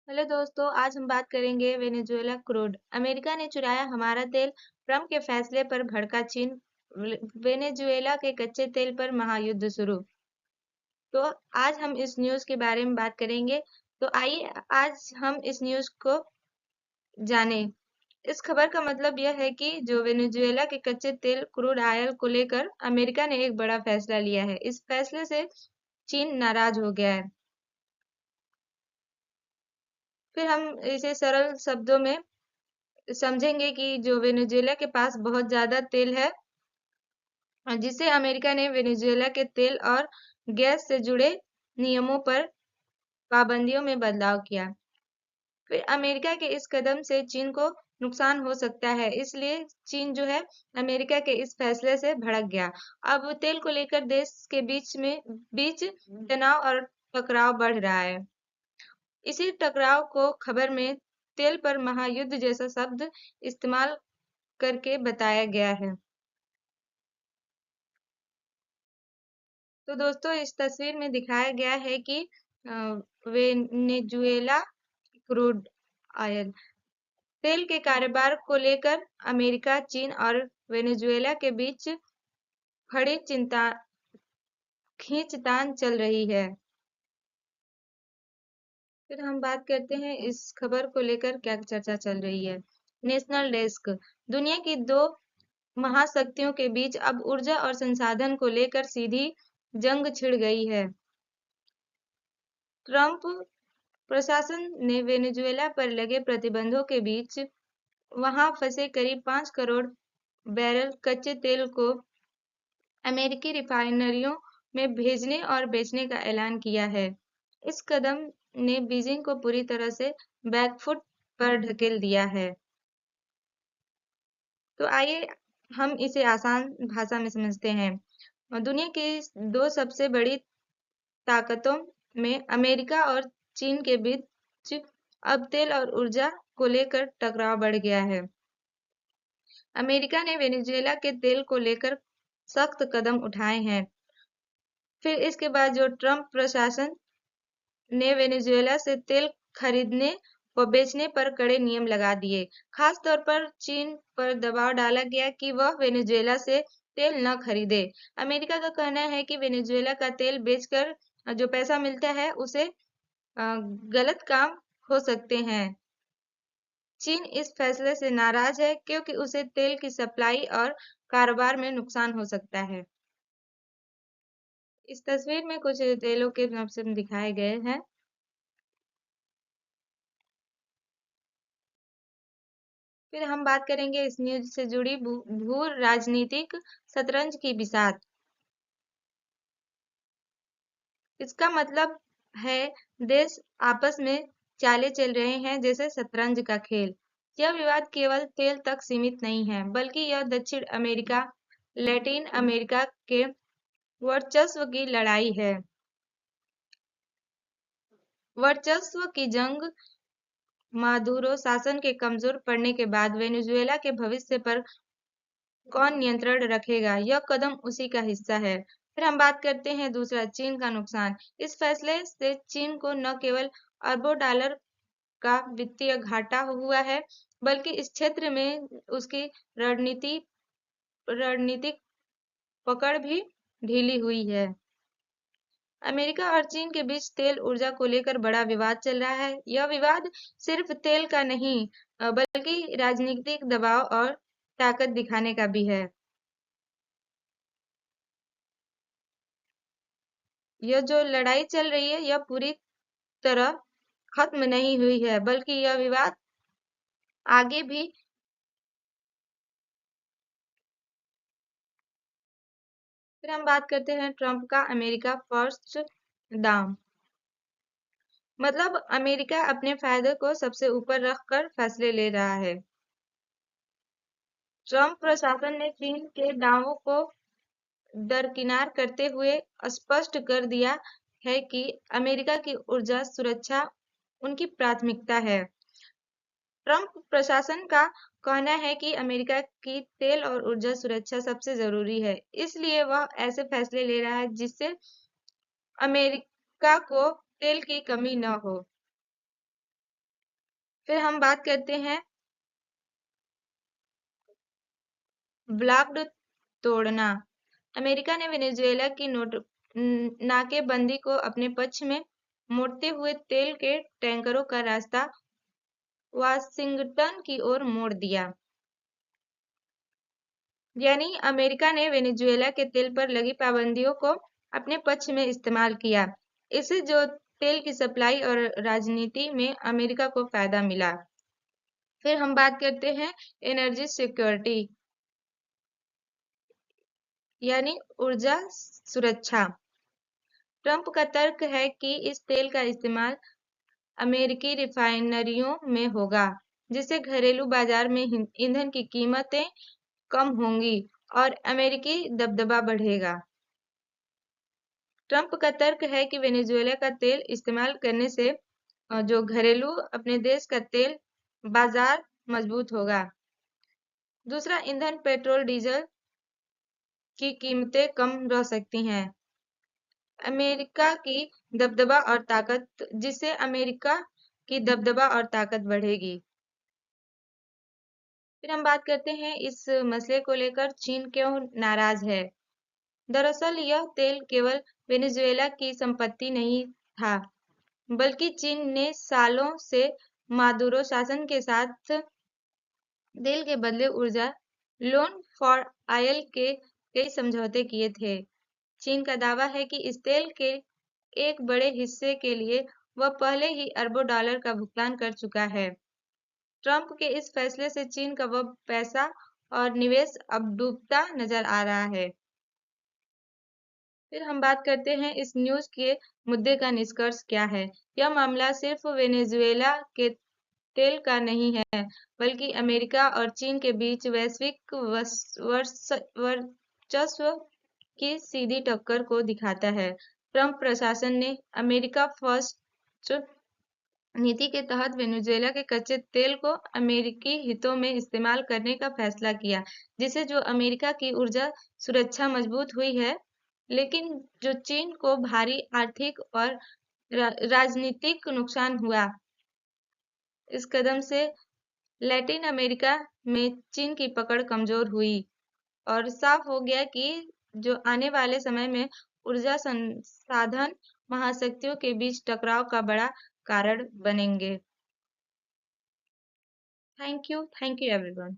Hello दोस्तों, आज हम बात करेंगे वेनेजुएला क्रूड। अमेरिका ने चुराया हमारा तेल, ट्रंप के फैसले पर भड़का चीन, वेनेजुएला के कच्चे तेल पर महायुद्ध शुरू। तो आज हम इस न्यूज़ के बारे में बात करेंगे। तो आइए आज हम इस न्यूज़ को जानें। इस खबर का मतलब यह है कि जो वेनेजुएला के कच्चे तेल क्रूड ऑयल को लेकर अमेरिका ने एक बड़ा फैसला लिया है। इस फैसले से चीन नाराज हो गया है। फिर हम इसे सरल शब्दों में समझेंगे कि जो वेनेजुएला के पास बहुत ज्यादा तेल है, जिससे अमेरिका ने वेनेजुएला के तेल और गैस से जुड़े नियमों पर पाबंदियों में बदलाव किया। फिर अमेरिका के इस कदम से चीन को नुकसान हो सकता है, इसलिए चीन जो है अमेरिका के इस फैसले से भड़क गया। अब तेल को लेकर देश के बीच तनाव और टकराव बढ़ रहा है। इसी टकराव को खबर में तेल पर महायुद्ध जैसा शब्द इस्तेमाल करके बताया गया है। तो दोस्तों, इस तस्वीर में दिखाया गया है कि वेनेजुएला क्रूड ऑयल तेल के कारोबार को लेकर अमेरिका, चीन और वेनेजुएला के बीच बड़ी चिंता खींचतान चल रही है। फिर हम बात करते हैं इस खबर को लेकर क्या चर्चा चल रही है। National desk. दुनिया की दो महाशक्तियों के बीच अब ऊर्जा और संसाधन को लेकर सीधी जंग छिड़ गई है। ट्रंप प्रशासन ने वेनेजुएला पर लगे प्रतिबंधों के बीच वहां फंसे करीब 5 करोड़ बैरल कच्चे तेल को अमेरिकी रिफाइनरियों में भेजने और बेचने का ऐलान किया है। इस कदम ने बीजिंग को पूरी तरह से बैकफुट पर ढकेल दिया है। तो आइए हम इसे आसान भाषा में समझते हैं। दुनिया की दो सबसे बड़ी ताकतों में अमेरिका और चीन के बीच अब तेल और ऊर्जा को लेकर टकराव बढ़ गया है। अमेरिका ने वेनेजुएला के तेल को लेकर सख्त कदम उठाए हैं। फिर इसके बाद जो ट्रंप प्रशासन ने वेनेजुएला से तेल खरीदने व बेचने पर कड़े नियम लगा दिए। खास तौर पर चीन पर दबाव डाला गया कि वह वेनेजुएला से तेल न खरीदे। अमेरिका का कहना है कि वेनेजुएला का तेल बेचकर जो पैसा मिलता है उसे गलत काम हो सकते हैं। चीन इस फैसले से नाराज है क्योंकि उसे तेल की सप्लाई और कारोबार में नुकसान हो सकता है। इस तस्वीर में कुछ तेलों के ऑप्शन दिखाए गए हैं। फिर हम बात करेंगे इस न्यूज से जुड़ी भू राजनीतिक शतरंज की बिसात। इसका मतलब है देश आपस में चालें चल रहे हैं जैसे शतरंज का खेल। यह विवाद केवल तेल तक सीमित नहीं है, बल्कि यह दक्षिण अमेरिका, लैटिन अमेरिका के वर्चस्व की लड़ाई है। वर्चस्व की जंग। मादुरो शासन के कमजोर पड़ने के बाद वेनेजुएला के भविष्य पर कौन नियंत्रण रखेगा, यह कदम उसी का हिस्सा है। फिर हम बात करते हैं दूसरा, चीन का नुकसान। इस फैसले से चीन को न केवल अरबों डॉलर का वित्तीय घाटा हुआ है, बल्कि इस क्षेत्र में उसकी रणनीतिक पकड़ भी ढीली हुई है। अमेरिका और चीन के बीच तेल ऊर्जा को लेकर बड़ा विवाद चल रहा है। यह विवाद सिर्फ तेल का नहीं, बल्कि राजनीतिक दबाव और ताकत दिखाने का भी है। यह जो लड़ाई चल रही है, यह पूरी तरह खत्म नहीं हुई है, बल्कि यह विवाद आगे भी। फिर हम बात करते हैं ट्रंप का अमेरिका फर्स्ट दाम। मतलब अमेरिका अपने फायदे को सबसे ऊपर रखकर फैसले ले रहा है। ट्रंप प्रशासन ने चीन के दावों को दरकिनार करते हुए स्पष्ट कर दिया है कि अमेरिका की ऊर्जा सुरक्षा उनकी प्राथमिकता है। ट्रंप प्रशासन का कहना है कि अमेरिका की तेल और ऊर्जा सुरक्षा सबसे जरूरी है, इसलिए वह ऐसे फैसले ले रहा है जिससे अमेरिका को तेल की कमी न हो। फिर हम बात करते हैं ब्लॉक्ड तोड़ना। अमेरिका ने वेनेजुएला की नाकेबंदी को अपने पक्ष में मोड़ते हुए तेल के टैंकरों का रास्ता वाशिंगटन की ओर मोड़ दिया। यानी अमेरिका ने वेनेजुएला के तेल पर लगी पाबंदियों को अपने पक्ष में इस्तेमाल किया। इससे जो तेल की सप्लाई और राजनीति में अमेरिका को फायदा मिला। फिर हम बात करते हैं एनर्जी सिक्योरिटी यानी ऊर्जा सुरक्षा। ट्रंप का तर्क है कि इस तेल का इस्तेमाल अमेरिकी रिफाइनरियों में होगा, जिससे घरेलू बाजार में ईंधन की कीमतें कम होंगी और अमेरिकी दबदबा बढ़ेगा। ट्रंप का तर्क है कि वेनेजुएला का तेल इस्तेमाल करने से जो घरेलू अपने देश का तेल बाजार मजबूत होगा। दूसरा, ईंधन पेट्रोल डीजल की कीमतें कम रह सकती हैं। अमेरिका की दबदबा और ताकत जिससे अमेरिका की दबदबा और ताकत बढ़ेगी। फिर हम बात करते हैं इस मसले को लेकर चीन क्यों नाराज है। दरअसल यह तेल केवल वेनेजुएला की संपत्ति नहीं था, बल्कि चीन ने सालों से मादुरो शासन के साथ तेल के बदले ऊर्जा लोन फॉर ऑयल के कई समझौते किए थे। चीन का दावा है कि इस तेल के एक बड़े हिस्से के लिए वह पहले ही अरबों डॉलर का भुगतान कर चुका है। ट्रंप के इस फैसले से चीन का वह पैसा और निवेश अब डूबता नजर आ रहा है। फिर हम बात करते हैं इस न्यूज के मुद्दे का निष्कर्ष क्या है। यह मामला सिर्फ वेनेजुएला के तेल का नहीं है, बल्कि अमेरिका और चीन के बीच वैश्विक वर्चस्व की सीधी टक्कर को दिखाता है। ट्रंप प्रशासन ने अमेरिका फर्स्ट नीति के तहत वेनेजुएला के कच्चे तेल को अमेरिकी हितों में इस्तेमाल करने का फैसला किया, जिससे जो अमेरिका की ऊर्जा सुरक्षा मजबूत हुई है, लेकिन जो चीन को भारी आर्थिक और राजनीतिक नुकसान हुआ। इस कदम से लैटिन अमेरिका में चीन की पकड़ कमजोर हुई और साफ हो गया कि जो आने वाले समय में ऊर्जा संसाधन महाशक्तियों के बीच टकराव का बड़ा कारण बनेंगे। Thank you everyone.